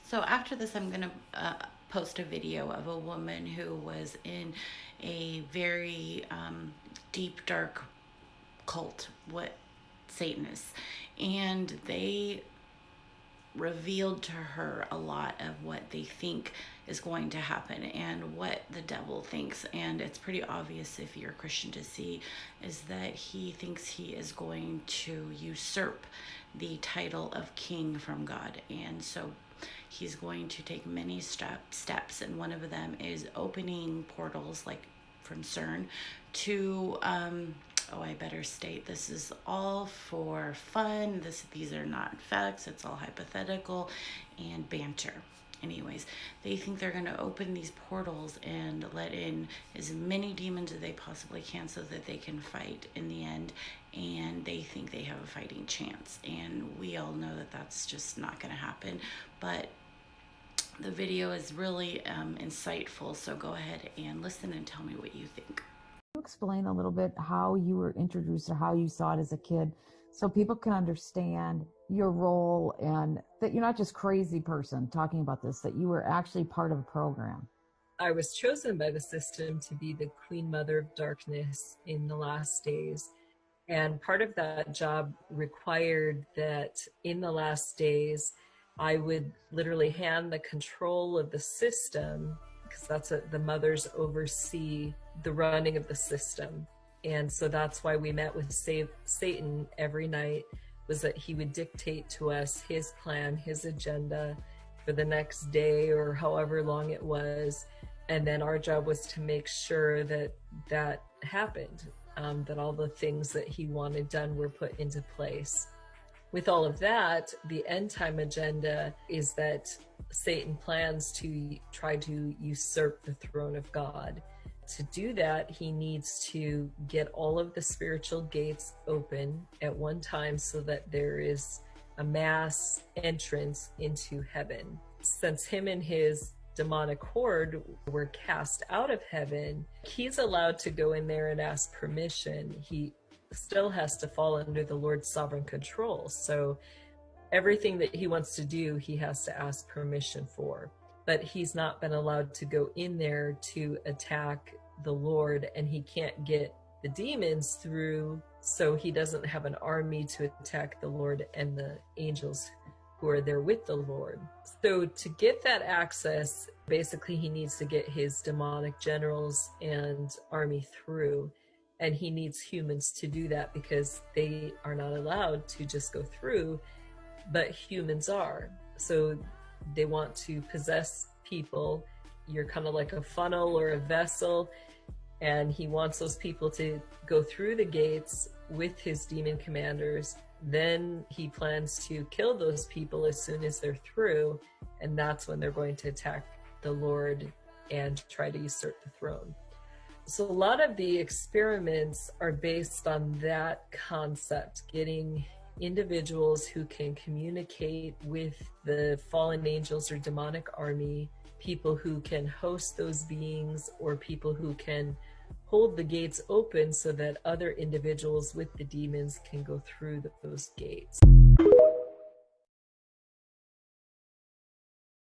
So after this, I'm going to post a video of a woman who was in a very deep, dark cult, what Satanists, and they revealed to her a lot of what they think is going to happen and what the devil thinks. And it's pretty obvious if you're a Christian to see is that he thinks he is going to usurp the title of king from God. And so he's going to take many steps, and one of them is opening portals like from CERN to oh, I better state this is all for fun. These are not facts. It's all hypothetical and banter. Anyways, they think they're going to open these portals and let in as many demons as they possibly can so that they can fight in the end. And they think they have a fighting chance. And we all know that that's just not going to happen. But the video is really insightful. So go ahead and listen and tell me what you think. Explain a little bit how you were introduced or how you saw it as a kid so people can understand your role and that you're not just crazy person talking about this, that you were actually part of a program. I was chosen by the system to be the Queen Mother of Darkness in the last days. And part of that job required that in the last days, I would literally hand the control of the system, because that's what the mothers oversee the running of the system. And so that's why we met with Satan every night, was that he would dictate to us his plan, his agenda for the next day or however long it was. And then our job was to make sure that that happened, that all the things that he wanted done were put into place. With all of that, the end time agenda is that Satan plans to try to usurp the throne of God. To do that, he needs to get all of the spiritual gates open at one time so that there is a mass entrance into heaven. Since him and his demonic horde were cast out of heaven, he's allowed to go in there and ask permission. He still has to fall under the Lord's sovereign control. So everything that he wants to do, he has to ask permission for. But he's not been allowed to go in there to attack the Lord, and he can't get the demons through, so he doesn't have an army to attack the Lord and the angels who are there with the Lord. So to get that access, basically he needs to get his demonic generals and army through. And he needs humans to do that because they are not allowed to just go through, but humans are. So they want to possess people. You're kind of like a funnel or a vessel, and he wants those people to go through the gates with his demon commanders. Then he plans to kill those people as soon as they're through, and that's when they're going to attack the Lord and try to usurp the throne. So a lot of the experiments are based on that concept, getting individuals who can communicate with the fallen angels or demonic army, people who can host those beings, or people who can hold the gates open so that other individuals with the demons can go through those gates.